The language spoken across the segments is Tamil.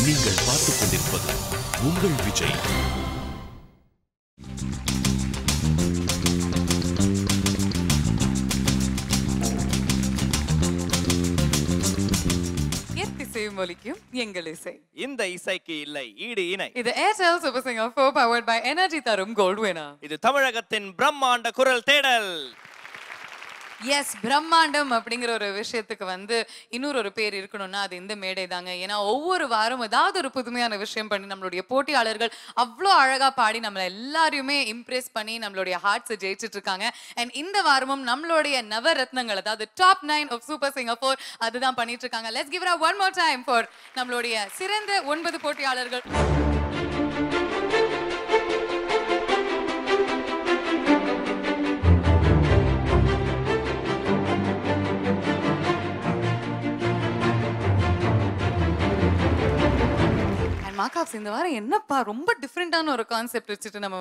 நீங்கள் பார்த்துக் கொண்டிருப்பது உங்கள் விஜய். எங்கள் இசை. இந்த இசைக்கு இல்லை ஈடு இணை. இது Airtel super singer 4 powered by energy தரும் கோல்ட் வினர். இது தமிழகத்தின் பிரம்மாண்ட குரல் தேடல். எஸ், பிரம்மாண்டம் அப்படிங்கிற ஒரு விஷயத்துக்கு இன்னொரு பேர் இருக்கணும்னா அது இந்த மேடை தாங்க. ஏன்னா ஒவ்வொரு வாரம் ஏதாவது ஒரு புதுமையான விஷயம் பண்ணி நம்மளுடைய போட்டியாளர்கள் அவ்வளோ அழகா பாடி நம்மள எல்லாரையுமே இம்ப்ரெஸ் பண்ணி நம்மளுடைய ஹார்ட்ஸை ஜெயிச்சிட்டு இருக்காங்க. அண்ட் இந்த வாரமும் நம்மளுடைய நவரத்னங்கள், அதாவது டாப் 9 ஆஃப் சூப்பர் சிங்கர் 4 அதுதான் பண்ணிட்டு இருக்காங்க. Let's give it one more time for நம்மளுடைய சிறந்த 9 போட்டியாளர்கள். மார்க்அப்ஸ் இந்த வாரம் என்னப்பா ரொம்ப டிஃபரெண்டான ஒரு கான்செப்ட் வச்சுட்டு நம்ம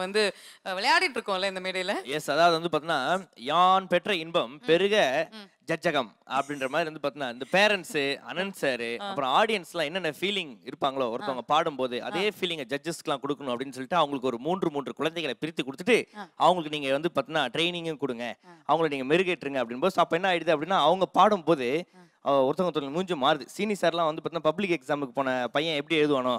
விளையாடிட்டு இருக்கோம்ல இந்த மேடையில. எஸ், அதாவது பாத்தீங்கன்னா யான் பெற்ற இன்பம் பெருக ஜட்ஜகம் அப்படின்ற மாதிரி பாத்தீங்கன்னா இந்த பேரண்ட்ஸ், அனந்த் சார், அப்புறம் ஆடியன்ஸ்லாம் என்னென்ன ஃபீலிங் இருப்பாங்களோ ஒருத்தவங்க பாடும்போது அதே ஃபீலிங்கை ஜட்ஜஸ்க்குலாம் கொடுக்கணும் அப்படின்னு சொல்லிட்டு அவங்களுக்கு ஒரு 3 குழந்தைகளை பிரித்து கொடுத்துட்டு அவங்களுக்கு நீங்க பாத்தீங்கன்னா ட்ரைனிங்கும் கொடுங்க, அவங்களை நீங்க மெருகேற்றுங்க அப்படின்போது அப்ப என்ன ஆயிடுது அப்படின்னா அவங்க பாடும்போது ஒருத்தவங்க மூஞ்சி மாறுது. சீனி சார்லாம் பார்த்தீங்கன்னா பப்ளிக் எக்ஸாமுக்கு போன பையன் எப்படி எழுதுவானோ,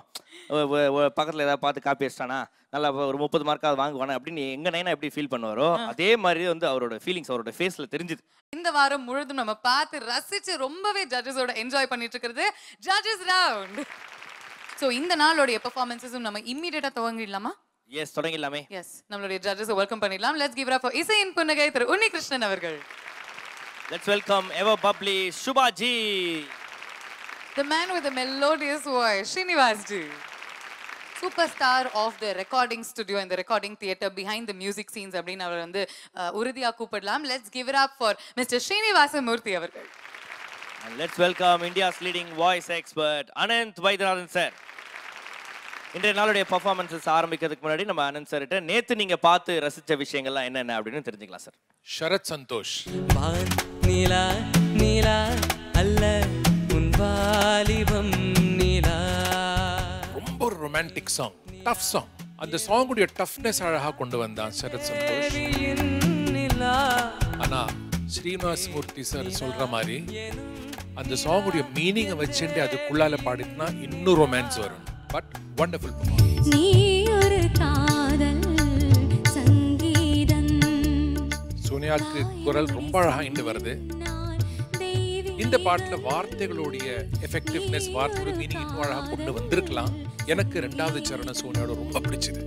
பக்கத்தில் ஏதாவது பார்த்து காப்பி அடிச்சிட்டானா நல்லா ஒரு 30 மார்க்காவது வாங்குவானே அப்படின்னு எங்க நைனா எப்படி ஃபீல் பண்ணுவாரோ அதே மாதிரி அவரோட ஃபீலிங்ஸ் அவரோட ஃபேஸ்ல தெரிஞ்சுது. இந்த வாரம் முழுதும் நம்ம பார்த்து ரசிச்சு ரொம்பவே ஜட்ஜஸோட என்ஜாய் பண்ணிட்டு இருக்கிறது ஜட்ஜஸ் ரவுண்ட். சோ இந்த நாளோட பெர்ஃபார்மன்ஸஸும் நம்ம இமிடியேட்டா துவங்கிடலாமா? எஸ், தொடங்கிடலாமே. எஸ், நம்மளுடைய ஜட்ஜஸை வெல்கம் பண்ணிடலாம். Let's give it up for இசையின் புன்னகை திரு உன்னிகிருஷ்ணன் அவர்கள். Let's welcome ever bubbly Shubha ji. The man with the melodious voice, Srinivas ji. Superstar of the recording studio and the recording theatre behind the music scenes அப்படினு அவர் உறுதியா கூப்பிடலாம். Let's give it up for Mr. Srinivasa Murthy அவர்கள். And let's welcome India's leading voice expert Ananth Vaidyanathan sir. இன்றைய நாளுடைய பெர்ஃபார்மன்ஸஸ் ஆரம்பிக்கிறதுக்கு முன்னாடி நம்ம அனந்த் சார்கிட்ட நேத்து நீங்க பார்த்து ரசிச்ச விஷயங்கள்லாம் என்னென்ன அப்படின்னு தெரிஞ்சுக்கலாம் சார். ஷரத் சந்தோஷ். நீலா நீலா அல்ல உன் வாலிபம் நீலா. ரொம்ப ஒரு ரொமான்டிக் சாங், டஃப் சாங். அந்த சாங்குடைய டஃப்னஸ் அழகா கொண்டு வந்தான் ஷரத் சந்தோஷ். ஆனா ஸ்ரீனிவாஸ் மூர்த்தி சார் சொல்ற மாதிரி அந்த சாங்குடைய மீனிங்கை வச்சுட்டு அதுக்குள்ளால பாடினா இன்னும் ரொமான்ஸ் வரும். But wonderful performance. நீ ஒரு காதல் சங்கீதம். சோனியாக்கு குரல் ரொம்ப அழகா இண்டு வருது. இந்த பாட்டுல வார்த்தைகளுடைய எஃபெக்டிவ்னஸ், வார்த்தையோட மீனிங் இன்னும் அழகா கொண்டு வந்திருக்கலாம். எனக்கு 2வது சரணம் சோனியாவோட ரொம்ப பிடிச்சது.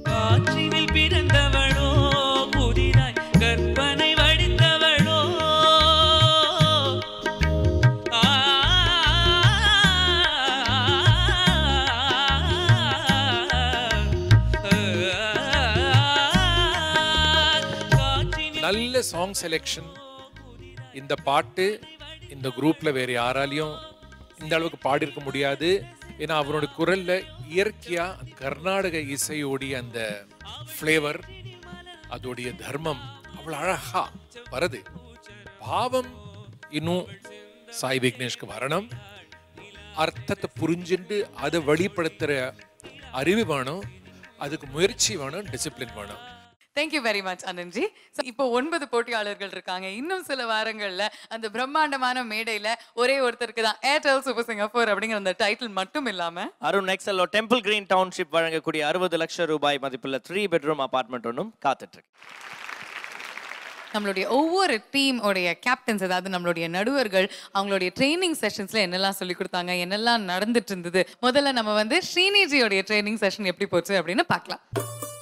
காற்றினில் பிறந்தவளோ புதிதாய் கற்பனை வடித்தவளோ நல்ல சாங் செலெக்ஷன். இந்த பாட்டு இந்த குரூப்ல வேற யாராலையும் இந்த அளவுக்கு பாடியிருக்க முடியாது. ஏன்னா அவரோட குரல்ல இயற்கையா கர்நாடக இசையோடைய அந்த ஃப்ளேவர், அதோடைய தர்மம் அவ்வளவு அழகா வருது. பாவம் இன்னும் சாய் விக்னேஷ்க்கு வரணும். அர்த்தத்தை புரிஞ்சுட்டு அதை வெளிப்படுத்துற அறிவு வேணும், அதுக்கு முயற்சி வேணும், டிசிப்ளின் வேணும். Thank you very much அனந்த்ஜி. இப்போ 9 போட்டியாளர்கள் இருக்காங்க. இன்னும் சில வாரங்கள்ல அந்த பிரம்மாண்டமான மேடையில ஒரே ஒருத்தருக்கு தான் ஏர்டெல் சூப்பர் சிங்கர் 4 அப்படிங்கிற அந்த டைட்டில் மட்டும் இல்லாம அருண் எக்ஸலோ டெம்பிள் கிரீன் டவுன்ஷிப் வழங்கக்கூடிய 60 லட்சம் ரூபாய் மதிப்புள்ள 3 பெட்ரூம் அபார்ட்மெண்ட் ஒன்றும் காத்துட்டு இருக்கு. நம்மளுடைய ஒவ்வொரு டீம் உடைய கேப்டன்ஸ், அதாவது நம்மளுடைய நடுவர்கள் அவங்களுடைய ட்ரைனிங் செஷன்ஸ்ல என்னெல்லாம் சொல்லி கொடுத்தாங்க, என்னெல்லாம் நடந்துட்டு இருந்தது. முதல்ல நம்ம ஸ்ரீனிஜியோடைய ட்ரைனிங் செஷன் எப்படி போச்சு அப்படின்னு பார்க்கலாம்.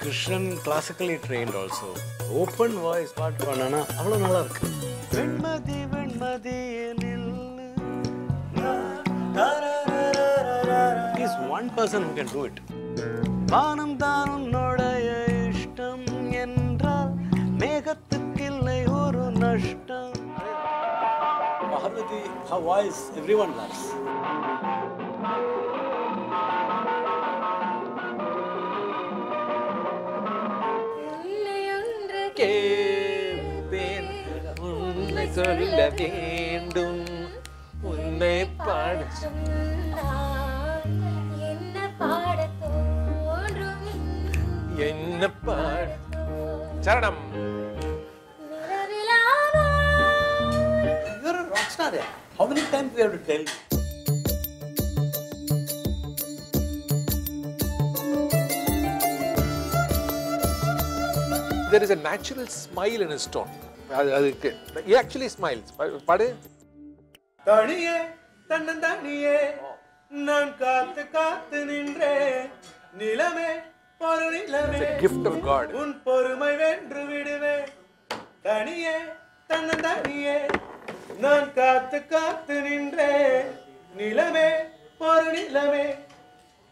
Krishan classically trained also. Open voice பாட்டு பண்ணனா அவ்வளவு நல்லா இருக்கு. Venmathi வெண்மதியில் is one person who can do it. வானம் தான் உன்னுடைய இஷ்டம் என்றால் மேகத்துக்கில்லை ஒரு நஷ்டம். Mahabharati, her voice everyone loves. கேப்பேன் உன்னை சொல்ல வேண்டும் உன்னை பாட என் நிற்பார் சரணம். You're a rock star. How many times we have to tell you? There is a natural smile in his tone. He actually smiles. பாடு. தனியே தன்னந்தனியே நான் காத்து காத்து நின்றே நிலமே ஒரு நிலமே. It's a gift of God. உன் பொறுமை வென்று விடுவே தனியே தன்னந்தனியே நான் காத்து காத்து நின்றே நிலமே ஒரு நிலமே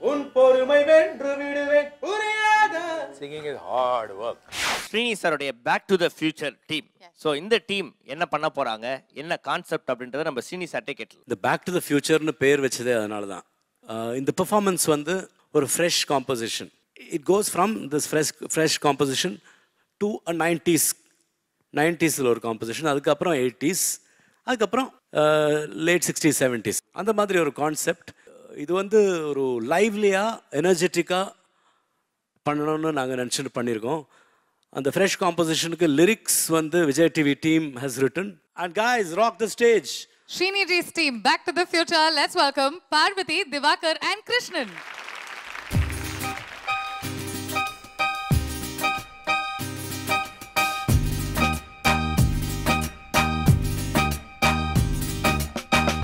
உன் பொறுமை வென்று விடுவே புரியாத. Singing is hard work. Srini சாரோடைய back to the future team. So இந்த டீம் என்ன பண்ண போறாங்க, என்ன கான்செப்ட் அப்படின்றத நம்ம ஸ்ரீனி சார்ட்டே கேட்டலாம். இந்த பேக் டு த ஃபியூச்சர்னு பேர் வச்சதே அதனால தான். இந்த பெர்ஃபார்மன்ஸ் வந்து ஒரு fresh composition. It goes from this fresh composition to a 90s ஒரு காம்போசிஷன், அதுக்கப்புறம் 80s, அதுக்கப்புறம் லேட் 60s 70s அந்த மாதிரி ஒரு கான்செப்ட். இது வந்து ஒரு லைவ்லியாக எனர்ஜெட்டிக்காக பண்ணணும்னு நாங்கள் நினச்சிட்டு பண்ணியிருக்கோம். அந்த ஃப்ரெஷ் காம்போசிஷனுக்கு லிரிக்ஸ் வந்து Vijay TV team has return. And guys, rock the stage. Sriniji's team, Back to the Future. Let's welcome Parvati, Divakar and Krishnan.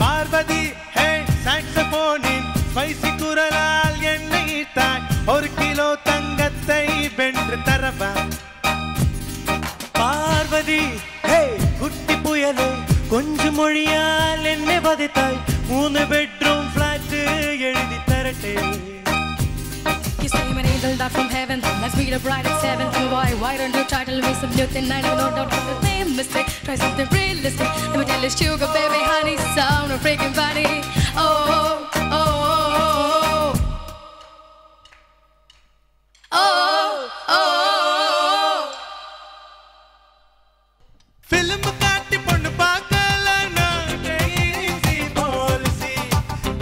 Parvati hey சாக்ஸபோனின் ஸ்பைசி குரலால் என்னை ஈட்டாய் ஒரு கிலோ தங்கத்தை வென்று தரவா. பார்வதி ஹே குட்டி புயலே கொஞ்சம் மொழியால் என்னை வதைத்தாய் 3 பெட்ரூம் ஃபிளாட் எழுதி தரட்டே. You say my angel down from heaven. Let's meet up right at 7. Tell me why don't you try to lose some new thing? I never know, don't have the same mistake. Try something realistic. Let me tell you, sugar baby, honey, sound of freaking body. Oh, oh, oh, oh, oh, oh. Film காட்டி பொண்ணு பார்க்கலனா easy policy.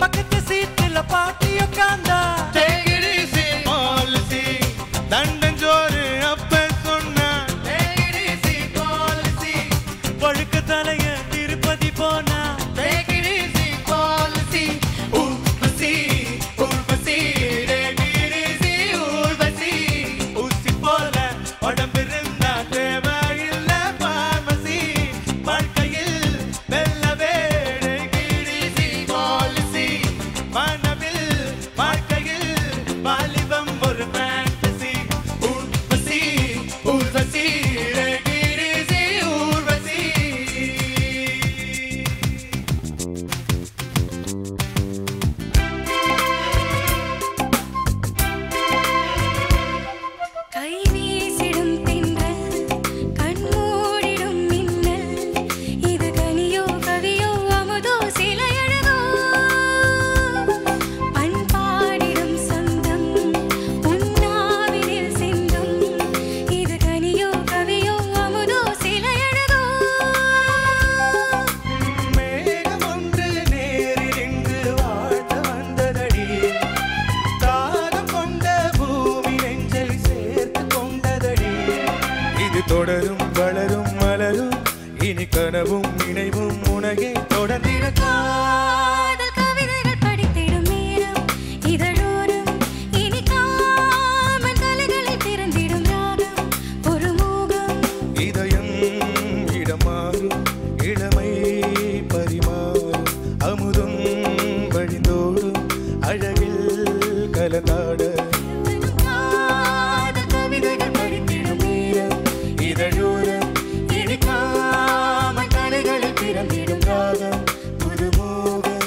பக்கத்து சீட்ல பாட்டி உட்கார்ந்தா take it easy policy. தண்டஞ்சோறு அப்ப சொன்னா take it easy policy. பழுக்க தலைய திருப்பதி போனா take it easy policy. Urvashi Urvashi take it easy Urvashi. ஊசி போல உடம்பு இருந்தா தேவையில்ல பார்மசி. வாழ்க்கையில் வெல்லவே take it easy policy. வானவில் வாழ்க்கையில் வாலிபம் ஒரு fantasy. Urvashi Urvashi take it easy Urvashi. கை வீசிடும் தென்றல் கண்மூடிடும் மின்னல் இது கனியோ கவியோ அமுதோ சிலையழகோ பண்பாடிடும் சொந்தம் உன்னாவினில் சிந்தும் இது கனியோ கவியோ அமுதோ சிலையழகோ. மேகம் ஒன்று நேரில் இங்கு வாழ்த்த வந்ததடி. தாகம் கொண்ட பூமி நெஞ்சை சேர்த்து கொண்டதடி. இது தொடரும் வளரும் மலரும் இனி கனவும் நினைவும் உனகே தொடர்ந்திட. காதல் கவிதைகள் படித்திடும் நேரம் இதழோரம் இனி காமன் கலைகளில் பிறந்திடும் ராகம் ஒரு மோகம். இதயம் இடமாறும் இளமை பரிமாறும் அமுதும் வழிந்தோடும் அழகில் கலந்தாட. காதல் கவிதைகள் படித்திடும் நேரம் இதழோரம் இனி காமன் கலைகளில் பிறந்திடும் ராகம் புதுமோகம்.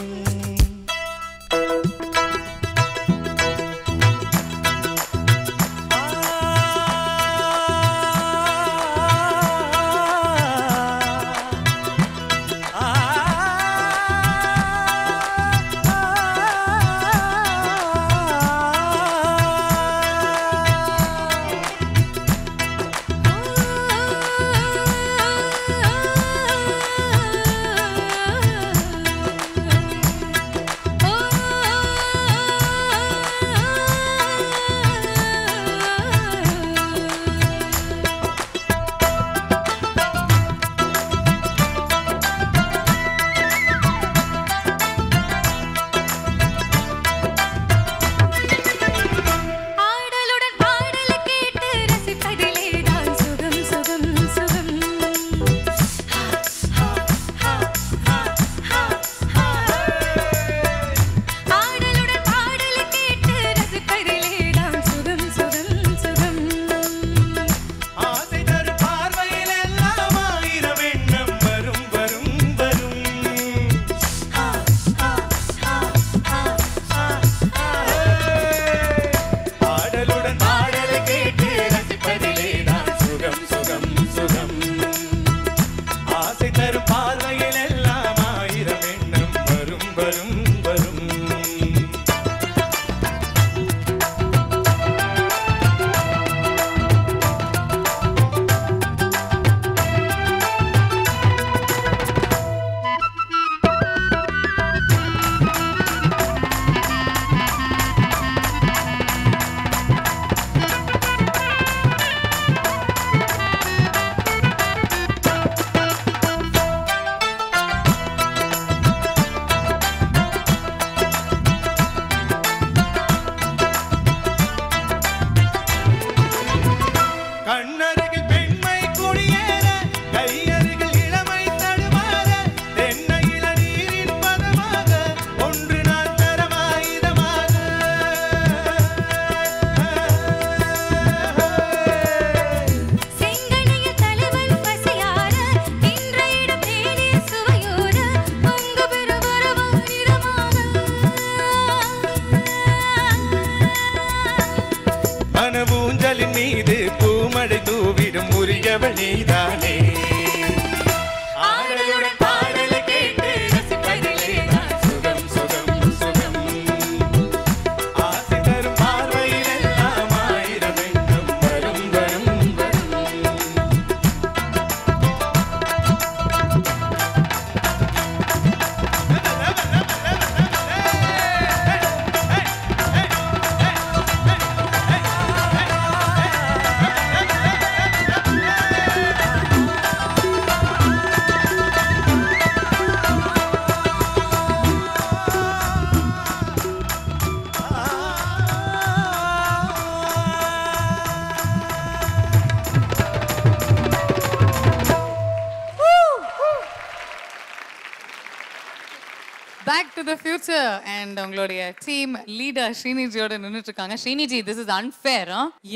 த ஃபியூச்சர் அண்ட் உங்களுடைய டீம் லீடர் ஸ்ரீனிஜியோட நின்னுட்டு இருக்காங்க. ஸ்ரீனிஜி, திஸ் இஸ் அன்ஃபேர்.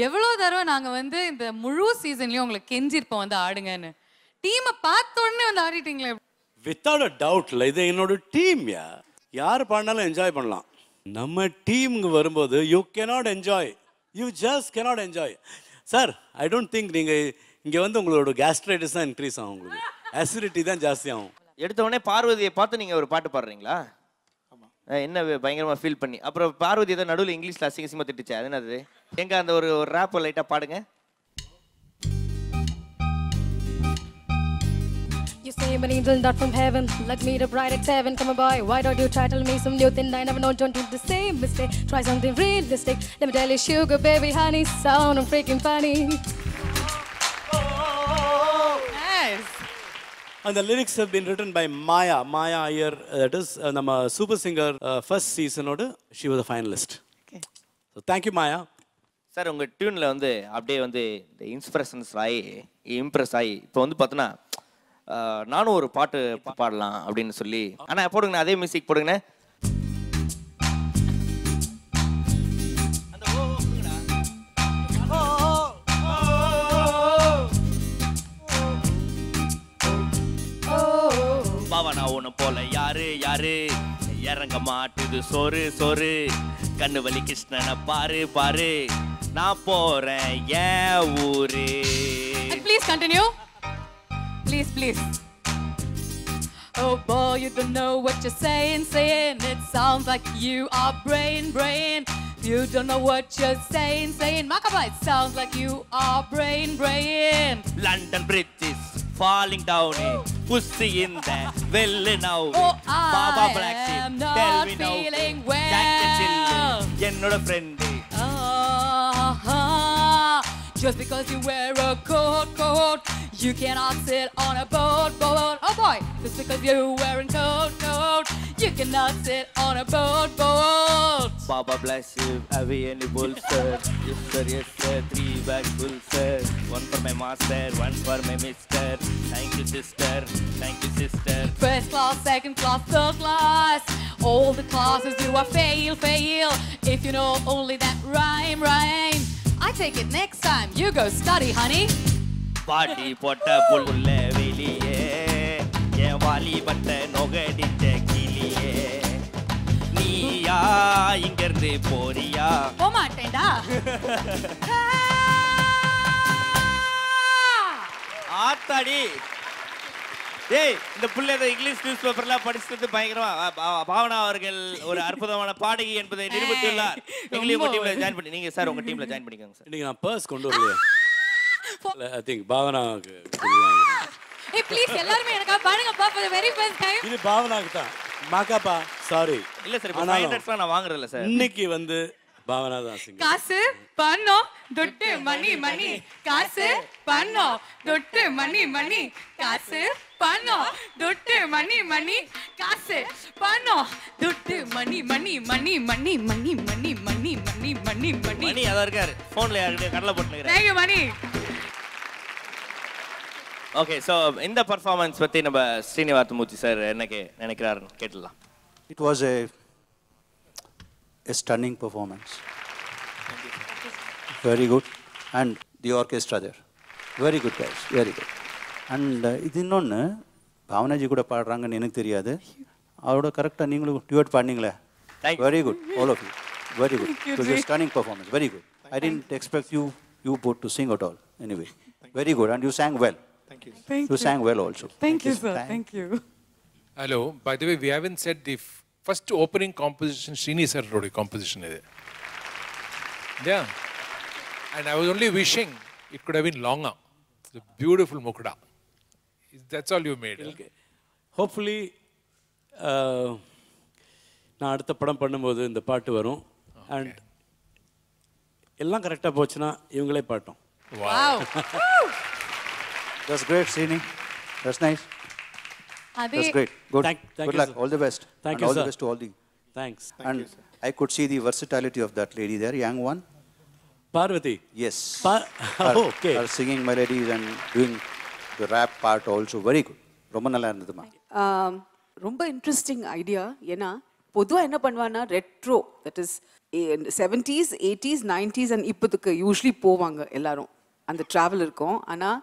எவ்வளவு தடவை நாங்க வந்து இந்த முழு சீசன்லயும் உங்களுக்கு கெஞ்சிருப்போம் வந்து ஆடுங்கன்னு. டீமை பார்த்த உடனே வந்து ஆடிட்டீங்களே. வித்தவுட் அ டவுட்ல இது என்னோட டீம். யார் பாடினாலும் என்ஜாய் பண்ணலாம். நம்ம டீமுக்கு வரும்போது you cannot enjoy, you just cannot enjoy. Sir, I don't think நீங்கள் இங்கே வந்து உங்களோட கேஸ்ட்ரைட்டிஸ் தான் இன்க்ரீஸ் ஆகும், உங்களுக்கு அசிடிட்டி தான் ஜாஸ்தி ஆகும். எடுத்த உடனே பார்வதியை பார்த்து நீங்கள் ஒரு பாட்டு பாடுறீங்களா? என்ன பயங்கரமாக ஃபீல் பண்ணி அப்புறம் பார்வதி ஏதோ நடுவில் இங்கிலீஷில் அசிங்கமாக திட்டுச்சு. அது என்னது? எங்க அந்த ஒரு ரேப் லைட்டாக பாடுங்க. You say an angel not from heaven, let me the bride at 7. Come on boy, why don't you try tell me some new thing? I never know, don't do the same mistake. Try something realistic. Let me tell you, sugar baby, honey, sound I'm freaking funny. Nice. And the lyrics have been written by Maya Iyer. That is நம்ம Super Singer first season oda she was a finalist. Okay. So thank you Maya. Sir, உங்கள் டியூனில் வந்து அப்படியே வந்து இந்த இன்ஸ்பிரேஷன்ஸ் ஆகி இம்ப்ரெஸ் ஆகி இப்போ வந்து பார்த்தோன்னா நானும் ஒரு பாட்டு பாடலாம் அப்படின்னு சொல்லி. ஆனால் போடுங்கண்ணா, அதே மியூசிக் போடுங்கண்ணே. பாவனா ஒன்று போல யாரு யாரு இறங்க மாட்டுது சோறு சோறு, கண்ணு வலி கிருஷ்ணனை பாரு பாரு, நான் போறேன் ஏன் ஊரு. Please continue. Please. Oh boy, you don't know what you're saying. It sounds like you are brain. You don't know what you're saying. Makaba, it sounds like you are brain. London Bridge is falling down. Pussy in there, well now. Oh, Baba I Black Sheep, am not tell me now. feeling well. Jack the Chill, என்னோட friend. Just because you wear a coat, you cannot sit on a boat. Oh boy, just because you're wearing coat, you cannot sit on a boat. Baba bless you, have you any bull sir? Yes sir, 3 bags full sir. One for my master, one for my mister. Thank you sister. First class, second class, third class, all the classes you are fail. If you know only that rhyme, I take it next time, you go study, honey. பாட்டி போட்ட புல்லுள்ள வெளியே என் வாலி பட்ட நொகடிச்ச கிளியே, நீயா இங்கிருந்து போறியா? போமாட்டேன்டா. ஆத்தாடி, ஏய் இந்த புள்ள இங்கிலீஷ் நியூஸ் பேப்பர்லாம் படிச்சது பயங்கரமா. பாவனா அவர்கள் ஒரு அற்புதமான பாடகி என்பதை நிரூபித்துள்ளார். நீங்களும் உங்க டீம்ல ஜாயின் பண்ணி நீங்க சார் உங்க டீம்ல ஜாயின் பண்ணிக்கோங்க சார். இன்னைக்கு நான் பர்ஸ் கொண்டு வரலையா? I think பாவனாக்கு. ஏய் ப்ளீஸ் எல்லாரும் எனக்கு பாடுங்க பா, for the very first time. இது பாவனாக்கு தான். மாகாபா சாரி. இல்ல சார், இப்போ 500 நான் வாங்குறது இல்ல சார். இன்னைக்கு வந்து பாவனா தான் சிங்கர். காசு பணம் தொட்டு மணி, காசு பணம் தொட்டு மணி, காசு பணம் தொட்டு மணி, காசு பணம் தொட்டு மணி. மணி அத இருக்காரு போன்ல யார்கிட்ட கடலை போட்டுக்கிறாரு. Thank you Mani. Okay, so இந்த பெர்ஃபார்மன்ஸ் பத்தி நம்ம ஸ்ரீனிவாசமூர்த்தி சார் என்ன நினைக்கிறாருன்னு கேட்டலாம். It was a stunning performance. Very good. And the orchestra there. Very good guys, very good. And இது இன்னொன்று பாவனாஜி கூட பாடுறாங்கன்னு எனக்கு தெரியாது. அவரோட கரெக்டாக நீங்களும் Dude பாடினீங்களே. Very good, all of you. Very good. It was a stunning performance, very good. I didn't expect you both to sing at all. Anyway, very good. And you sang well. Thank you. You sang well also. Thank you sir, thank you. Hello, by the way, we haven't said the first opening composition, Srini sir wrote a composition. Yeah. And I was only wishing it could have been longer. It's a beautiful Mukda. That's all you made. Okay. Hopefully, நான் அடுத்த படம் பண்ணும்போது இந்த பாட்டு வரும். அண்ட் எல்லாம் கரெக்டாக போச்சுன்னா இவங்களே bottom. Wow. That's great, Srini. That's nice. That's great. Good. Good luck. All the best. Thank you, all sir. the best to all the. Thanks. And I could see the versatility of that lady there, young one. Parvati. Yes. Okay. Her singing melodies and doing the rap part also very good. ரொம்ப நல்லா இருந்ததுமா. ரொம்ப இன்ட்ரெஸ்டிங் ஐடியா. ஏன்னா பொதுவாக என்ன பண்ணுவான்னா retro, that is 70s 80s 90s and இப்போதுக்கு யூஸ்வலி போவாங்க எல்லாரும், அந்த ட்ராவல் இருக்கும். ஆனால்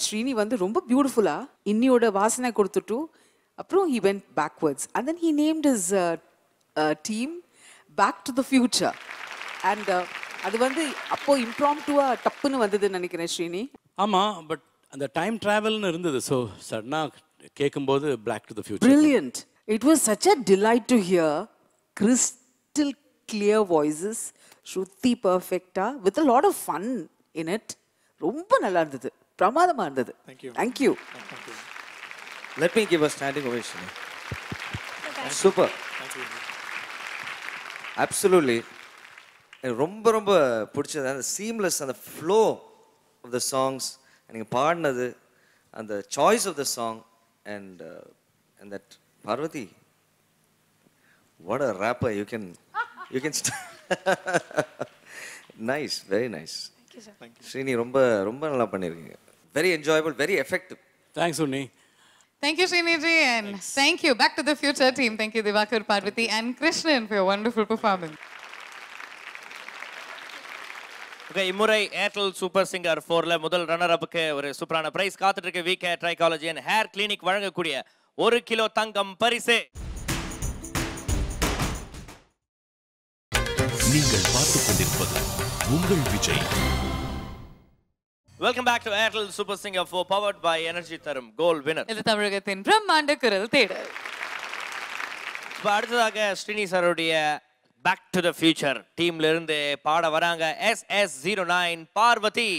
ஸ்ரீனி வந்து ரொம்ப பியூட்டிஃபுல்லாக இன்னியோட வாசனை கொடுத்துட்டு அப்புறம் he went backwards and then he named his team Back to the Future. And அது வந்து அப்போ இம்ப்ராம்ப்டுவாக டப்புன்னு வந்ததுன்னு நினைக்கிறேன் ஸ்ரீனி. ஆமாம், பட் அந்த டைம் ட்ராவல்னு இருந்தது. ஸோ சடனாக கேட்கும்போது back to the future. Brilliant. It was such a delight to hear crystal clear voices, Shruti perfecta with a lot of fun in it. ரொம்ப நல்லா இருந்தது, பிரமாதமா இருந்தது. Thank you. Thank you. Let me give a standing ovation. Super. Absolutely. ரொம்ப ரொம்ப பிடிச்சது அந்த சீம்லெஸ், அந்த ஃப்ளோ ஆஃப் த சாங்ஸ், நீங்கள் பாடினது, அந்த choice of the song and that Parvathi, what a rapper, you can nice, very nice. Thank you. Srini, ரொம்ப ரொம்ப நல்லா பண்ணிருக்கீங்க. Very enjoyable, very effective. Thanks Unni. Thank you Srini ji, and thank you Back to the Future team. Thank you Divakar, Parvati and Krishnan for your wonderful performance. Okay, இம்முறை ஏர்டெல் சூப்பர் சிங்கர் 4ல முதல் ரன்னர் அப்புக்கு ஒரு சூப்பரான பிரைஸ் காத்துட்டு இருக்கு. வீக் hair trichology and hair clinic வழங்கக்கூடிய 1 கிலோ தங்கம் பரிசு. நீங்கள் பார்த்துக் கொண்டிருப்பது உங்கள் Vijay. Welcome back to Airtel super singer 4 powered by energy தரும் கோல்ட் வினர். இது தமிழகத்தின் பிரம்மாண்ட குரல் தேடல். இப்போ அடுத்ததாக ஸ்ரீனி சாருடைய பேக் டு த ஃபியூச்சர் டீம்ல இருந்து பாட வராங்க SS09 Parvati.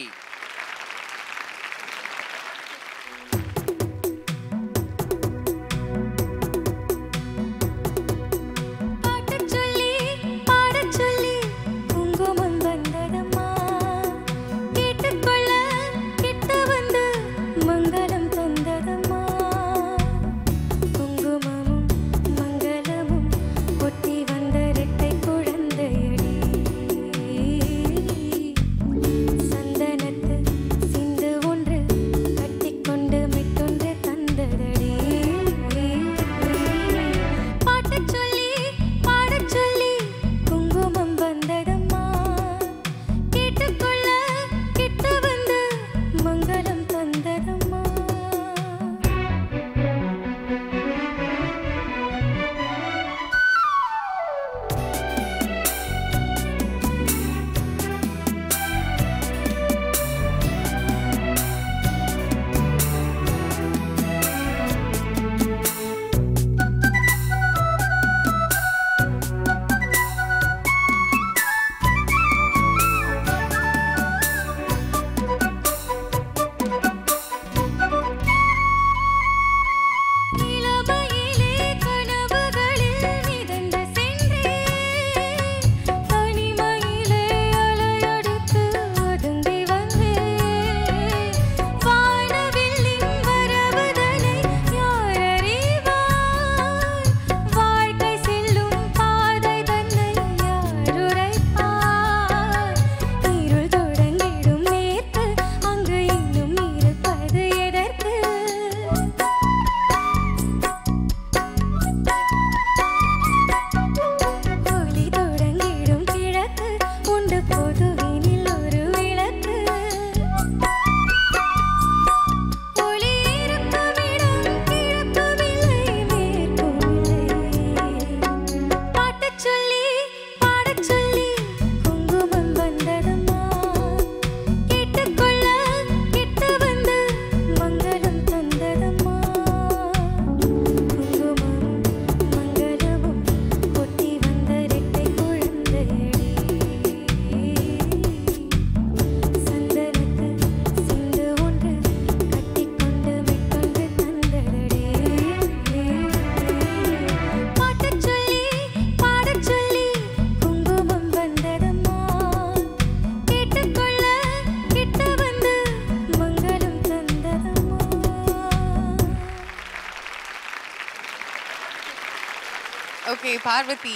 Okay, Parvati,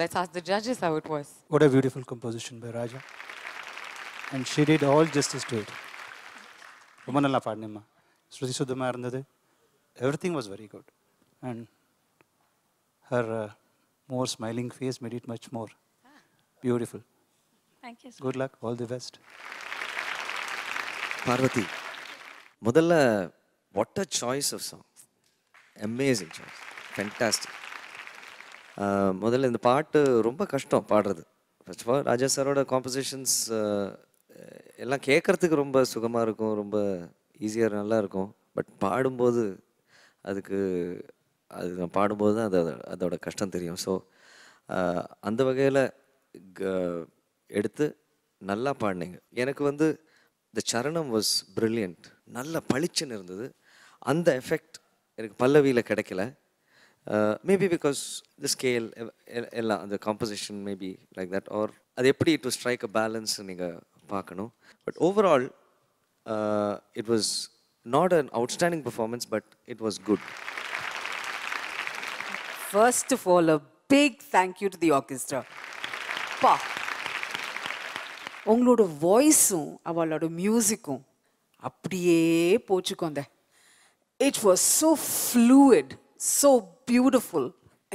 let's ask the judges how it was. What a beautiful composition by Raja. And she did all justice to it. ரொம்ப நல்லா பாடினேம்மா, ஸ்ருதி சுத்தமாக இருந்தது. Everything was very good. And her more smiling face made it much more beautiful. Thank you. Good luck. All the best. Parvathi, முதல்ல what a choice of song, amazing choice, fantastic. முதல்ல இந்த பாட்டு ரொம்ப கஷ்டம் பாடுறது. ஃபர்ஸ்ட் ஆஃப் ஆல் ராஜா சாரோட காம்போசிஷன்ஸ் எல்லாம் கேட்குறதுக்கு ரொம்ப சுகமாக இருக்கும், ரொம்ப ஈஸியாக நல்லா இருக்கும். பட் பாடும்போது அது நான் பாடும்போது தான் அதோட கஷ்டம் தெரியும். ஸோ அந்த வகையில் எடுத்து நல்லா பாடினீங்க. எனக்கு வந்து த சரணம் வாஸ் பிரில்லியன்ட், நல்ல பளிச்சுன்னு இருந்தது. அந்த எஃபெக்ட் எனக்கு பல்லவியில் கிடைக்கல. மேபி பிகாஸ் த ஸ்கேல் எல்லாம் அந்த composition maybe like that, or அது எப்படி டு ஸ்ட்ரைக் அ பேலன்ஸ் நீங்கள் பார்க்கணும். But overall it was not an outstanding performance, but it was good. First of all, a big thank you to the orchestra. பா, உங்களோட வாய்ஸும் அவளோட மியூசிக்கும் அப்படியே போச்சுக்கோங்க. It was so fluid, so beautiful.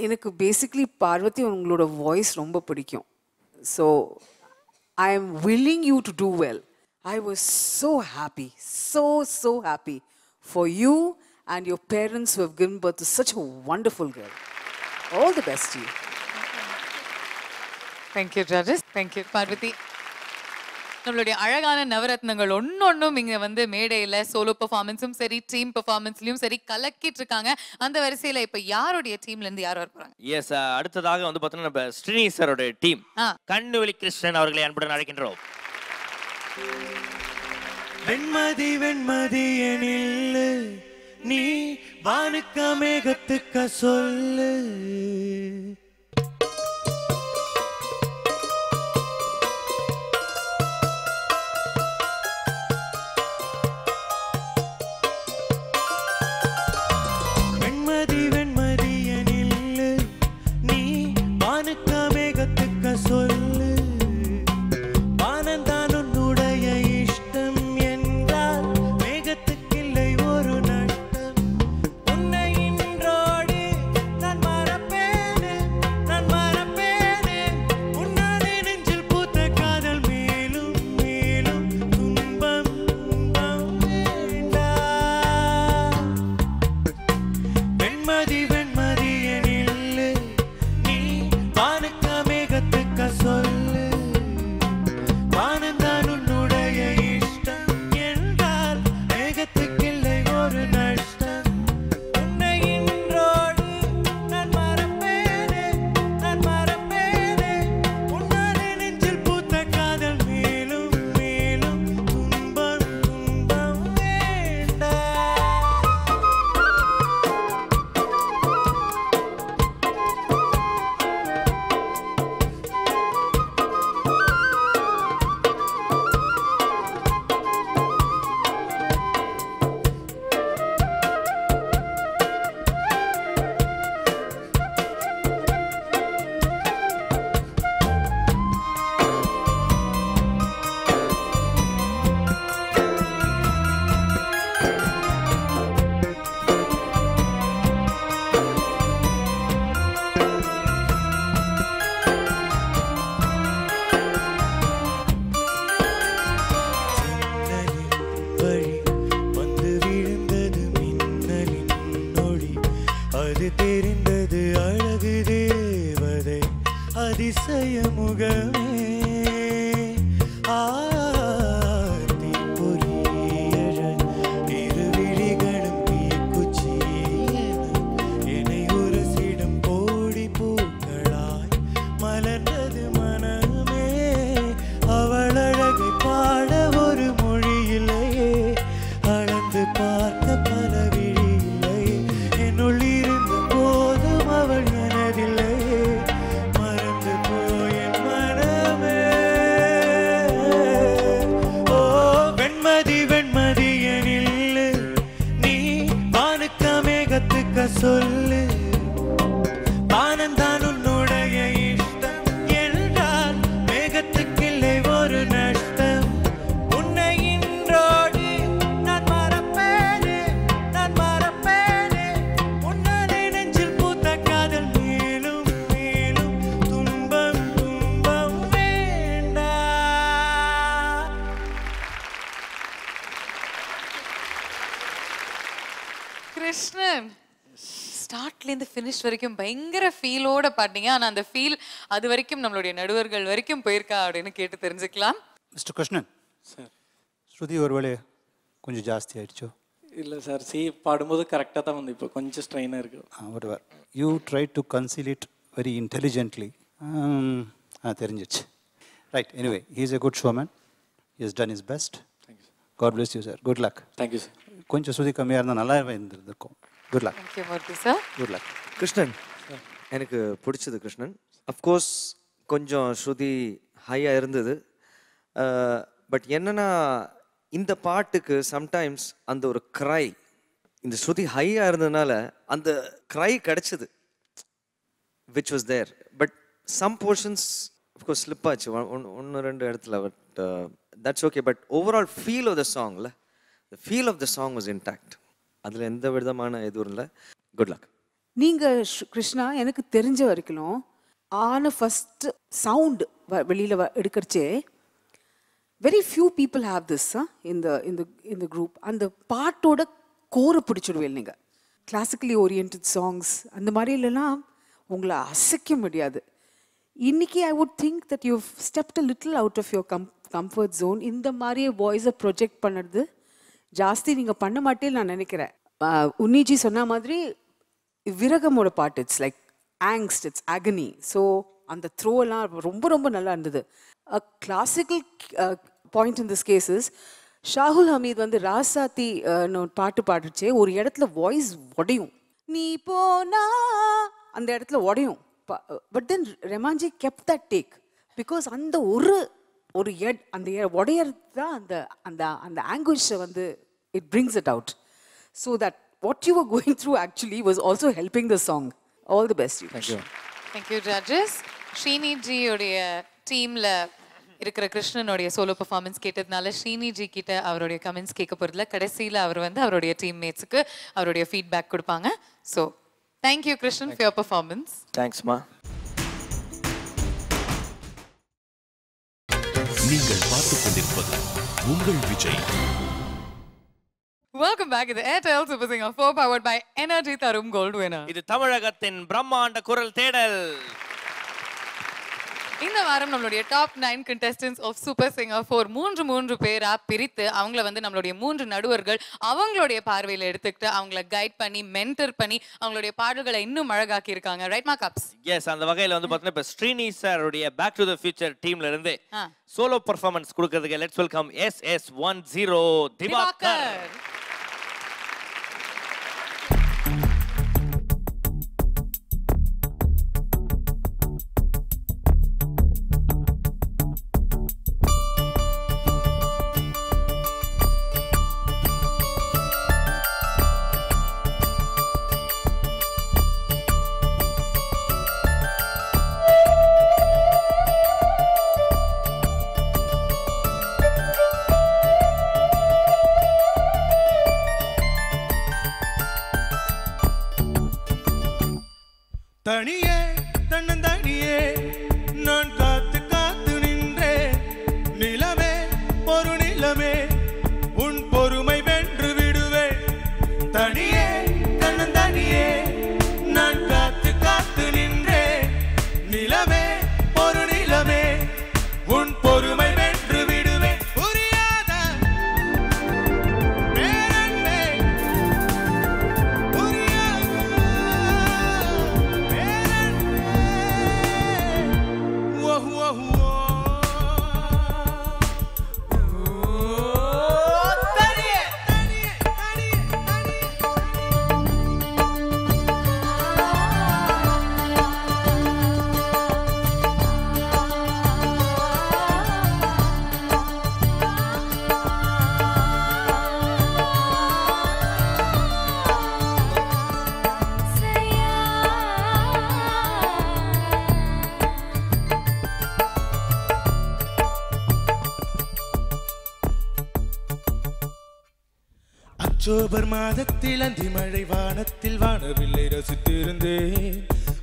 எனக்கு பேசிக்லி பார்வதி உங்களோட வாய்ஸ் ரொம்ப பிடிக்கும். So I am willing you to do well. I was so happy, so happy for you and your parents who have given birth to such a wonderful girl. All the best to you. Thank you, judges. Thank you, Parvathi. நம்மளுடைய அழகான நவரத்னங்கள் ஒன்னொன்னும் இங்க வந்து மேடையில சோலோ பெர்ஃபார்மன்ஸும் சரி, டீம் பெர்ஃபார்மன்ஸ்லயும் சரி கலக்கிட்டு இருக்காங்க. அந்த வரிசையில இப்ப யாருடைய டீம்ல இருந்து யார் வர போறாங்க? எஸ், அடுத்ததாக வந்து பார்த்தீங்கன்னா நம்ம ஸ்ரீனி சாரோட டீம் கண்ணுவெளி கிருஷ்ணன் அவர்களை அன்புடன் அழைக்கின்றோம். வெண்மதி வெண்மதி எனில் நீ வானுக்க மேகத்துக்க சொல்லு, வெண்மதி வெண்மதி எனில் நீ வானுக்க மேகத்துக்க சொல்லு, வானந்தான் உன்னுடைய இஷ்டம் என்றால் மேகத்துக்கில்லை ஒரு நட்டம், உன்னை இன்றோடு நான் மறப்பேனே இருந்து ஃபினிஷ் வரைக்கும் பயங்கர ஃபீலோட பாட்டீங்க. ஆனா அந்த ஃபீல் அது வரைக்கும் நம்மளுடைய நடுவர்கள் வரைக்கும் போயிருக்கா அப்படின்னு கேட்டு தெரிஞ்சுக்கலாம். மிஸ்டர் கிருஷ்ணன் சார், ஸ்ருதி ஒருவேளை கொஞ்சம் ஜாஸ்தி ஆயிடுச்சோ? இல்லை சார், பாடும்போது கரெக்டாக தான் வந்து இப்போ கொஞ்சம் ஸ்ட்ரெயினாக இருக்குது. whatever. You try to conceal it very intelligently. தெரிஞ்சிச்சு. Right, anyway, he is a good showman. He has done his best. Thank you, sir. God bless you, sir. Good luck. Thank you, sir. கொஞ்சம் ஸ்ருதி கம்மியாக இருந்தால் நல்லா இருந்திருக்கும். Good luck. Thank you, Murthy sir. Good luck. Krishnan, எனக்கு பிடிச்சது கிருஷ்ணன். அஃப்கோர்ஸ் கொஞ்சம் ஸ்ருதி ஹையாக இருந்தது. பட் என்னன்னா இந்த பாட்டுக்கு சம்டைம்ஸ் அந்த ஒரு க்ரை, இந்த ஸ்ருதி ஹையாக இருந்ததுனால அந்த க்ரை கிடைச்சது, which was there. But some portions of course slip ஆச்சு ஒன்று ரெண்டு இடத்துல. But that's okay. But overall feel of the சாங்ல, the feel of the song was intact. அதில் எந்த விதமான எதுவும் இல்லை. Good luck. நீங்கள் கிருஷ்ணா, எனக்கு தெரிஞ்ச வரைக்கும் ஆன ஃபஸ்ட் சவுண்ட் வெளியில் எடுக்கிறச்சே very few people have this இந்த குரூப். அந்த பாட்டோட கோரை பிடிச்சிடுவேன் நீங்கள். கிளாசிக்கலி ஓரியன்ட் சாங்ஸ் அந்த மாதிரி இல்லைன்னா உங்களை அசைக்க முடியாது. இன்னைக்கு I would think that you stepped a little out of your comfort zone. இந்த மாதிரியே வாய்ஸை ப்ரொஜெக்ட் பண்ணுறது ஜாஸ்தி நீங்கள் பண்ண மாட்டேன்னு நான் நினைக்கிறேன். உன்னிஜி சொன்ன மாதிரி விரகமோட பாட்டு it's like angst, it's agony. So அந்த த்ரோலாம் ரொம்ப ரொம்ப நல்லா இருந்தது. A classical point in this cases, Shahul Hameed வந்து ராசாத்தி பாட்டு பாடுச்சே ஒரு இடத்துல வாய்ஸ் உடையும், நீ போனா அந்த இடத்துல உடையும். பட் தென் ரெமான்ஜி கெப்ட் தட் டேக் பிகாஸ் அந்த ஒரு அந்த உடையறது தான் அந்த அந்த அந்த ஆங்குஷை வந்து it brings it out. So that what you were going through actually was also helping the song. All the best. Thank you. Thank you, judges. Srini ஜியோடைய டீம்ல இருக்கிற கிருஷ்ணனுடைய சோலோ பெர்ஃபார்மன்ஸ் கேட்டதுனால ஸ்ரீனி ஜி கிட்ட அவருடைய கமெண்ட்ஸ் கேட்க போறதுல கடைசியில் அவர் வந்து அவருடைய டீம்மேட்ஸுக்கு அவருடைய ஃபீட்பேக் கொடுப்பாங்க. So thank you Krishnan for your performance. தேங்க்ஸ்மா. நீங்கள் பார்த்துக் கொண்டிருப்பது உங்கள் Vijay. Welcome back to the Airtel Super Singer 4 powered by Energy Tharum Gold Winner. இது தமிழகத்தின் பிரம்மாண்ட குரல் தேடல். இந்த வாரம் நம்மளுடைய top 9 contestants of Super Singer 4 மூன்று பேரா பிரித்து அவங்கள வந்து நம்மளுடைய 3 நடுவர்கள் அவங்களுடைய பார்வையில எடுத்துக்கிட்டு அவங்கள கைட் பண்ணி மென்டர் பண்ணி அவங்களுடைய பாடல்களை இன்னும் அழகாக்கி இருக்காங்க. Right markups? எஸ், அந்த வகையில வந்து பார்த்தீங்கன்னா இப்ப ஸ்ரீனி சாருடைய பேக் டு தி ஃபியூச்சர் டீம்ல இருந்து சோலோ பெர்ஃபார்மன்ஸ் கொடுக்கிறதுக்கு லெட்ஸ் வெல்கம் SS10 திவாகர். தனியே தன்னந்தனியே நான் காத்து காத்து நின்றேன். நிலமே ஒரு நிலமே உன் பொறுமை வென்று விடுவேன். தனியே தன்னந்தனியே நான் காத்து காத்து நின்றேன். நிலமே ஒரு நிலமே உன் பொறுமை வென்று விடுவேன். புரியாத பேரன்பே, அக்டோபர் மாதத்தில் அந்தி மழை வானத்தில் வானவில்லை ரசித்திருந்தேன்.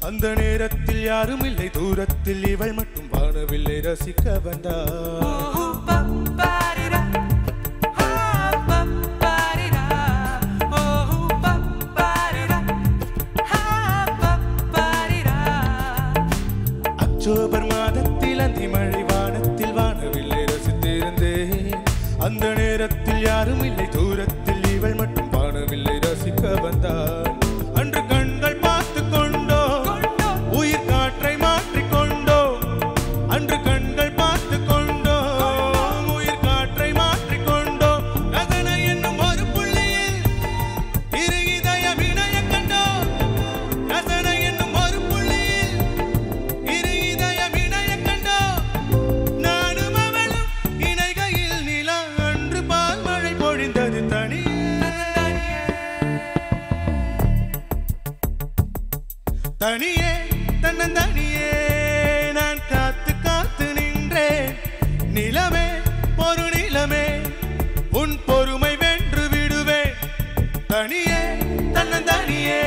அந்த நேரத்தில் யாரும் இல்லை தூரத்தில், இவள் மட்டும் வானவில்லை ரசிக்க வந்தாள். தனியே தன்னந்தனியே நான் காத்து காத்து நின்றேன். நிலமே ஒரு நிலமே உன் பொறுமை வென்று விடுவேன். தனியே தன்னந்தனியே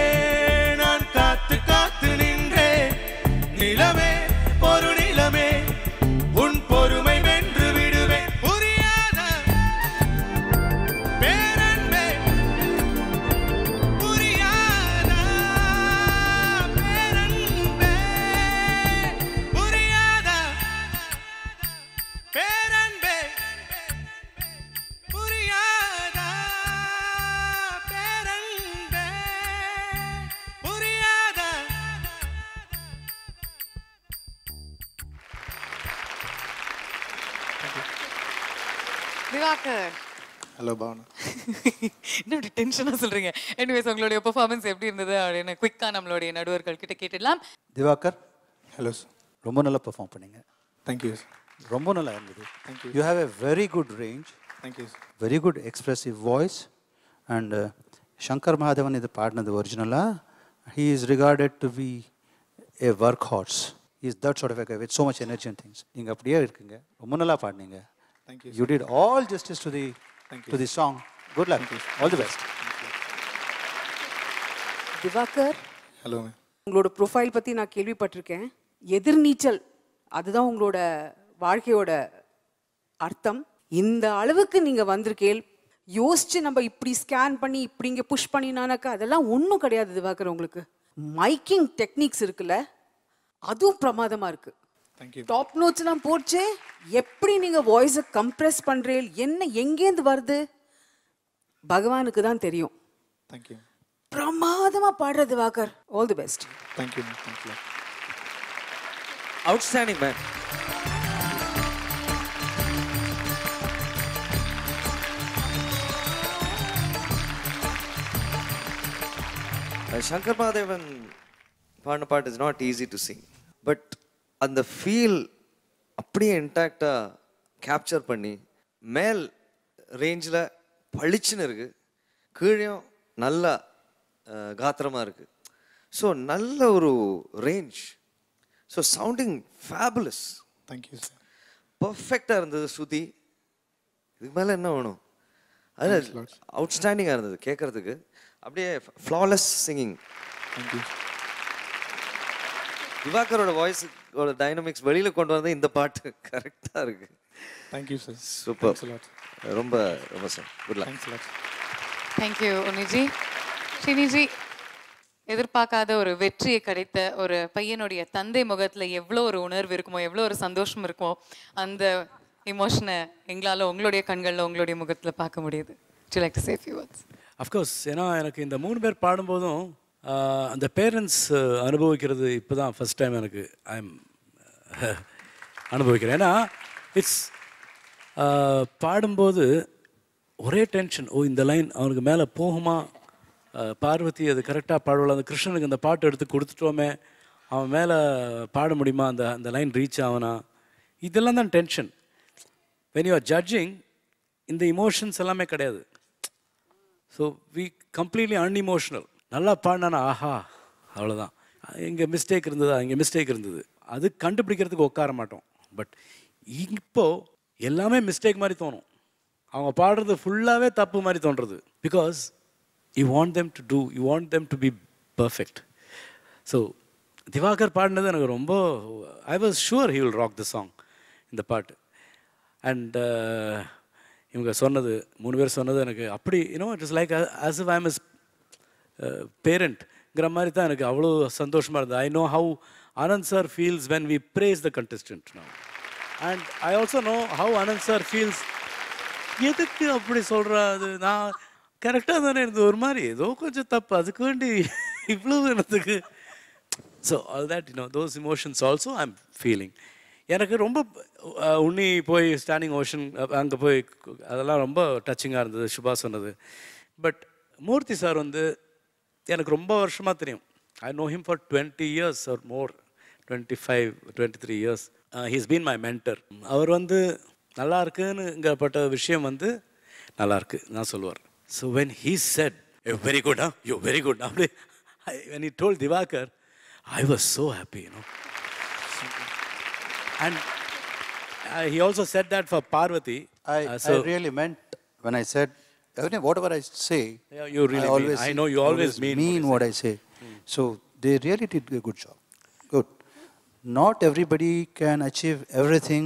நான் காத்து காத்து நின்றேன். நிலமே ஒரு நிலமே உன் பொறுமை வென்று விடுவேன். புரியாத பேரன்பே புரியாத பேரன்பே புரியாத பேரன்பே புரியாத பேரன்பே புரியாத. திவாகர் ஹலோ பாவனா. இன்னும் டென்ஷனாக சொல்கிறீங்க. எனிவேஸ் உங்களுடைய பெர்ஃபார்மன்ஸ் எப்படி இருந்தது அப்படின்னு குயிக்காக நம்மளுடைய நடுவர்கள் கிட்ட கேட்டுடலாம். Divakar, hello sir. ரொம்ப நல்லா பெர்ஃபார்ம் பண்ணீங்க. Thank you sir. ரொம்ப நல்லா இருந்தது. Thank you. You have a very good range, thank you sir. Very good expressive voice. And Shankar Mahadevan இது பாடினது ஒரிஜினலாக. He is regarded to be a work horse. Is that sort of a with so much energy and things. நீங்கள் அப்படியே இருக்குங்க. ரொம்ப நல்லா பாடினீங்க. Thank you. You did all justice to the song. Good luck. All the best. Divakar, hello ma'am. உங்களோட ப்ரொஃபைல் பற்றி நான் கேள்விப்பட்டிருக்கேன். எதிர்நீச்சல் அதுதான் உங்களோட வாழ்க்கையோட அர்த்தம். இந்த அளவுக்கு நீங்கள் வந்திருக்கேள். யோசிச்சு நம்ம இப்படி ஸ்கேன் பண்ணி இப்படி இங்கே புஷ் பண்ணினானாக்கா அதெல்லாம் ஒன்றும் கிடையாது திவாகர். உங்களுக்கு மைக்கிங் டெக்னிக்ஸ் இருக்குல்ல, அதுவும் பிரமாதமாக இருக்குது. தேங்க்யூ. டாப் நோட்ஸ்லாம் போச்சு. எப்படி நீங்கள் வாய்ஸை கம்ப்ரெஸ் பண்ணுறீள், என்ன எங்கேருந்து வருது பகவானுக்கு தான் தெரியும். தேங்க்யூ. பிரமாதமாக பாடுற Divakar. All the best. Thank you ma'am. Thank you. Outstanding, man. Shankar Mahadevan பாடின பாட்டு is not easy to sing. But அந்த ஃபீல் அப்படியே இன்டாக்டாக கேப்சர் பண்ணி மேல் ரேஞ்சில் பளிச்சுன்னு இருக்கு, கீழேயும் நல்லா காத்திரமாக இருக்குது. ஸோ நல்ல ஒரு range. So sounding fabulous. Thank you sir. பர்ஃபெக்டாக இருந்தது ஸ்ருதி. இதுக்கு மேலே என்ன வேணும்? அது அவுட்ஸ்டாண்டிங்காக இருந்தது கேட்குறதுக்கு. அப்படியே ஃப்ளாலெஸ் சிங்கிங். தேங்க்யூ. திவாகரோட வாய்ஸோட டைனமிக்ஸ் வெளியில் கொண்டு வந்து இந்த பாட்டு கரெக்டாக இருக்கு. Thank you sir. சூப்பர். ரொம்ப ரொம்ப sir good luck. Thanks lot. Thank you Unniji. Sriniji, எதிர்பார்க்காத ஒரு வெற்றியை கிடைத்த ஒரு பையனுடைய தந்தை முகத்தில் எவ்வளோ ஒரு உணர்வு இருக்குமோ, எவ்வளோ ஒரு சந்தோஷம் இருக்குமோ, அந்த இமோஷனை எங்களால் உங்களுடைய கண்களில் உங்களுடைய முகத்தில் பார்க்க முடியுது. Would you like to say a few words? Of course. ஏன்னா எனக்கு இந்த 3 பேர் பாடும்போதும் அந்த பேரண்ட்ஸ் அனுபவிக்கிறது இப்போ தான் ஃபஸ்ட் டைம் எனக்கு அனுபவிக்கிறேன். ஏன்னா இட்ஸ் பாடும்போது ஒரே டென்ஷன். ஓ, இந்த லைன் அவனுக்கு மேலே போகுமா, பார்வதி அது கரெக்டாக பாடுவாள், அந்த கிருஷ்ணனுக்கு அந்த பாட்டு எடுத்து கொடுத்துட்டோமே, அவன் மேலே பாட முடியுமா, அந்த லைன் ரீச் ஆகனா, இதெல்லாம் தான் tension. When you are judging இந்த இமோஷன்ஸ் எல்லாமே கிடையாது. So we completely unemotional. நல்லா பாடினானா ஆஹா அவ்வளோதான். இங்கே மிஸ்டேக் இருந்ததா, இங்கே மிஸ்டேக் இருந்தது, அது கண்டுபிடிக்கிறதுக்கு உட்கார மாட்டோம். பட் இப்போது எல்லாமே மிஸ்டேக் மாதிரி தோணும். அவங்க பாடுறது ஃபுல்லாகவே தப்பு மாதிரி தோன்றுறது. Because you want them to do, you want them to be perfect. So Divakar பாடினது எனக்கு ரொம்ப, I was sure he will rock the song, இந்த பாட்டு. அண்ட் இவங்க சொன்னது 3 பேர் சொன்னது எனக்கு அப்படி it is like as if I am is பேரண்ட்ங்கிற மாதிரி தான் எனக்கு அவ்வளோ சந்தோஷமாக இருந்தது. I know how Anand sir feels when we praise the contestant now. And I also know how Anand sir feels. எதுக்கு அப்படி சொல்கிறா, அது நான் கரெக்டாக தானே இருந்தது, ஒரு மாதிரி ஏதோ கொஞ்சம் தப்பு, அதுக்கு வேண்டி இவ்வளோ எனக்கு. So all that those emotions also I am feeling. எனக்கு ரொம்ப உன்னி போய் ஸ்டாண்டிங் ஓஷன் அங்கே போய் அதெல்லாம் ரொம்ப டச்சிங்காக இருந்தது சுபா சொன்னது. பட் மூர்த்தி சார் எனக்கு ரொம்ப வருஷமாக தெரியும். I know him for 20 years or more, 25, 23 years. He's been my mentor. அவர் நல்லா இருக்குன்னுங்கப்பட்ட விஷயம் நல்லா இருக்கு நான் சொல்லுவார். So when he said very good, you very good, அப்படி when he told Divakar, I was so happy, you know. And he also said that for Parvati. I really meant when I said, whatever I say, Yeah, you really mean. I know you always mean what I say. So they really did a good job. Good. Not everybody can achieve everything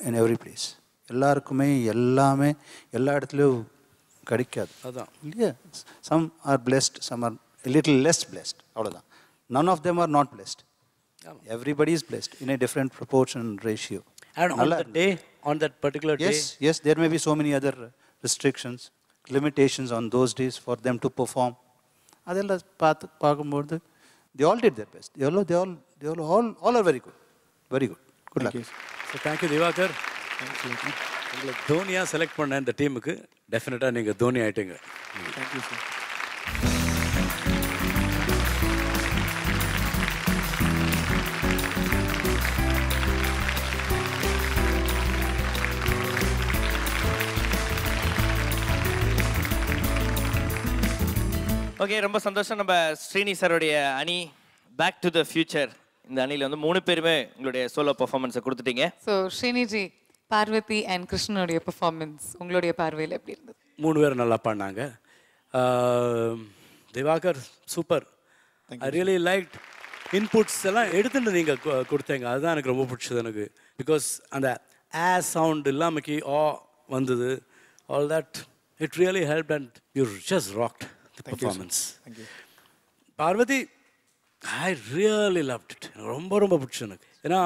in every place. எல்லாருக்குமே எல்லாமே எல்லா இடத்துலையும் கிடைக்காது. அதான். இல்லையா? Some are blessed, some are a little less blessed. அவ்வளோதான். None of them are not blessed. Everybody is blessed in a different proportion ratio. And on that day, on that particular day. Yes, there may be so many other restrictions, limitations on those days for them to perform. அதெல்லாம் பார்க்கும்போது they all did their best. They all are very good. Very good. Good luck. So thank you, Divakar. உங்களை தோனியாக செலக்ட் பண்ண இந்த டீமுக்கு டெஃபினட்டாக நீங்கள் தோனி ஆயிட்டீங்க. Thank you sir. ஓகே, ரொம்ப சந்தோஷம். நம்ம ஸ்ரீனி சாரோடைய அணி பேக் டு த ஃபியூச்சர் இந்த அணியில் வந்து 3 பேருமே உங்களுடைய சோலோ பெர்ஃபார்மன்ஸை கொடுத்துட்டீங்க. ஸோ ஸ்ரீனிஜி, பார்வதி அண்ட் கிருஷ்ணனுடைய பெர்ஃபார்மன்ஸ் உங்களுடைய பார்வையில் எப்படி இருந்தது? 3 பேரும் நல்லா பண்ணாங்க. Divakar super. I really like inputs எல்லாம் எடுத்துட்டு நீங்கள் கொடுத்தீங்க. அதுதான் எனக்கு ரொம்ப பிடிச்சது எனக்கு. பிகாஸ் அந்த சவுண்ட் இல்லாமக்கி வந்தது. All that it really help and you just rocked the performance. Parvathi, I really loved it. எனக்கு ரொம்ப ரொம்ப பிடிச்சது எனக்கு. ஏன்னா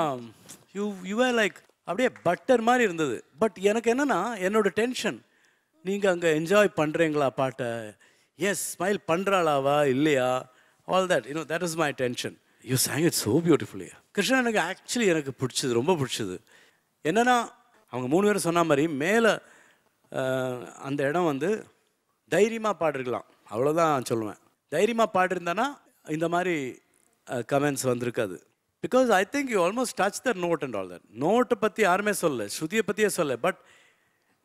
யூ ஆர் லைக் அப்படியே பட்டர் மாதிரி இருந்தது. பட் எனக்கு என்னென்னா என்னோட டென்ஷன், நீங்கள் அங்கே என்ஜாய் பண்ணுறீங்களா பாட்டை, எஸ் ஸ்மைல் பண்ணுறாளாவா இல்லையா, all that that is my tension. You song it so beautifully. Krishna எனக்கு ஆக்சுவலி எனக்கு பிடிச்சது, ரொம்ப பிடிச்சது. என்னென்னா அவங்க 3 பேரும் சொன்ன மாதிரி மேலே அந்த இடம் வந்து தைரியமாக பாடிருக்கலாம், அவ்வளோதான் சொல்லுவேன். தைரியமாக பாடிருந்தானா இந்த மாதிரி கமெண்ட்ஸ் வந்திருக்காது. Because I think you almost touch the note and all that. நோட்டை பற்றி யாருமே சொல்லலை, ஸ்ருதியை பற்றியே சொல்ல. But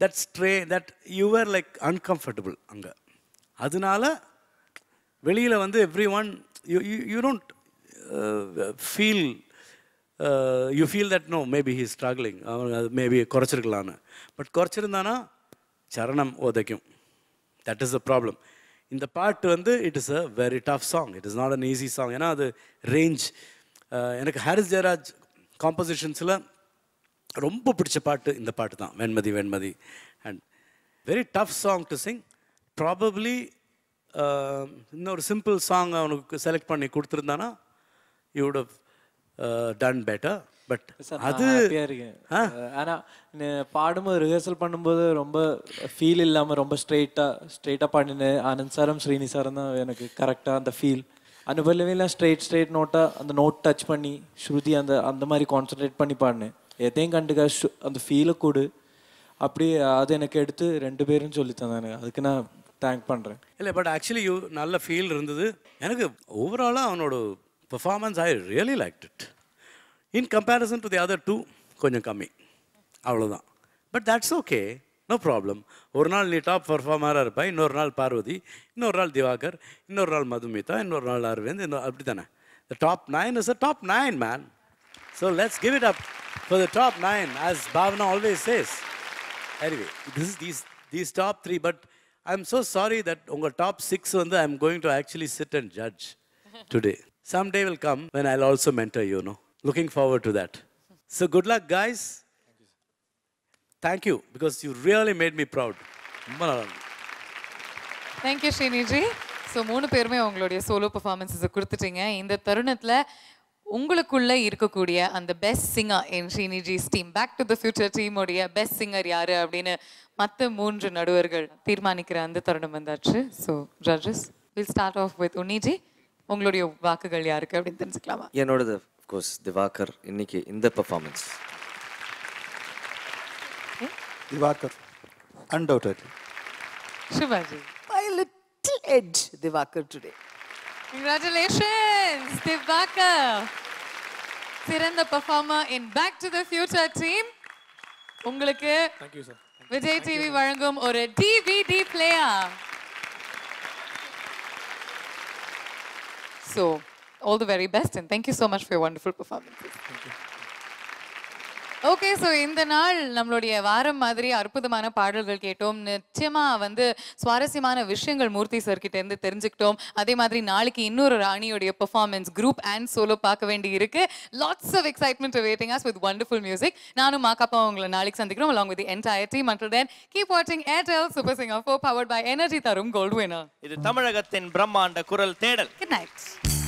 that you are like uncomfortable அங்கே. அதனால வெளியில் வந்து every one you don't feel you feel that no maybe he struggling, அது மேபி குறைச்சிருக்கலான்னு. பட் குறைச்சிருந்தானா சரணம் உதைக்கும். That is the problem. இந்த பாட்டு வந்து it is a very tough song. It is not an easy song. ஏன்னா அது ரேஞ்ச். எனக்கு ஹாரிஸ் ஜெயராஜ் காம்போசிஷன்ஸில் ரொம்ப பிடிச்ச பாட்டு இந்த பாட்டு தான், Venmathi Venmathi. And very tough song to sing. Probably இன்னொரு சிம்பிள் சாங் அவனுக்கு செலக்ட் பண்ணி கொடுத்துருந்தானா you would have done better. But அது ஆனால் பாடும்போது ரிஹர்சல் பண்ணும்போது ரொம்ப ஃபீல் இல்லாமல் ரொம்ப ஸ்ட்ரெயிட்டாக பாடினேன். ஆனந்த் சாரும் ஸ்ரீனி சாரும் தான் எனக்கு கரெக்டாக அந்த ஃபீல். அனுபவிலாம் ஸ்ட்ரெயிட் நோட்டாக அந்த நோட் டச் பண்ணி ஸ்ருதி அந்த மாதிரி கான்சன்ட்ரேட் பண்ணி பாடினேன். எதையும் கண்டுக்க அந்த ஃபீலை கொடு அப்படி அது எனக்கு எடுத்து 2 பேரும் சொல்லி தந்தாங்க. அதுக்கு நான் தேங்க் பண்ணுறேன். இல்லை, பட் ஆக்சுவலி நல்ல ஃபீல் இருந்தது எனக்கு. ஓவராலாக அவனோட performance I really liked it. In comparison to the other 2 கொஞ்சம் கம்மி, அவ்வளோதான். But that's okay, no problem. ஒரு நாள் நீ டாப் பர்ஃபார்மராக இருப்பா, இன்னொரு நாள் பார்வதி, இன்னொரு நாள் திவாகர், இன்னொரு நாள் மதுமிதா, இன்னொரு நாள் அரவிந்த், அப்படி தானே. The top 9 is a top 9 man. So let's give it up for the top 9 as Bhavana always says. Anyway these top 3, but I'm so sorry that உங்கள் டாப் 6 வந்து I'm going to actually sit and judge today. Someday will come when I'll also mentor you, no? Looking forward to that. So good luck, guys. Thank you, because you really made me proud. Thank you, Sriniji. So 3 பேருமே உங்களுடைய சோலோ பெர்ஃபார்மன்ஸஸை கொடுத்துட்டீங்க. இந்த தருணத்தில் உங்களுக்குள்ள இருக்கக்கூடிய அந்த best singer in Sriniji's team, back to the future டீமுடைய பெஸ்ட் சிங்கர் யாரு அப்படின்னு மற்ற 3 நடுவர்கள் தீர்மானிக்கிற அந்த தருணம் வந்தாச்சு. So judges, will start off with Unniji. உங்களுடைய வாக்குகள் யாருக்கு அப்படின்னு தெரிஞ்சுக்கலாமா? என்னோடது கோர்ஸ் திவாகர். இன்னைக்கு இந்த performance Divakar undoubtedly. Shivaji, My little edge, Divakar today. Congratulations, Divakar. சிறந்த performer in back to the future team. உங்களுக்கு விஜய் டிவி வழங்கும் ஒரு DVD player. So all the very best and thank you so much for your wonderful performances. Thank you. Okay, so இந்த நாள் நம்மளுடைய வாரம் மாதிரி அற்புதமான பாடல்கள் கேட்டோம். நிச்சயமா வந்து சுவாரஸ்யமான விஷயங்கள் மூர்த்தி சார் கிட்ட இருந்து தெரிஞ்சுக்கிட்டோம். அதே மாதிரி நாளைக்கு இன்னொரு ராணியோடைய பெர்ஃபார்மன்ஸ் குரூப் அண்ட் சோலோ பார்க்க வேண்டி இருக்கு. Lots of excitement awaiting us with wonderful music. நானும் மாக்காப்பா உங்களை நாளைக்கு சந்திக்கிறோம் along with the entire team. Until then, keep watching Airtel Super Singer 4 powered by Energy தரும் Gold Winner. இது தமிழகத்தின் பிரம்மாண்ட குரல் தேடல். Good night.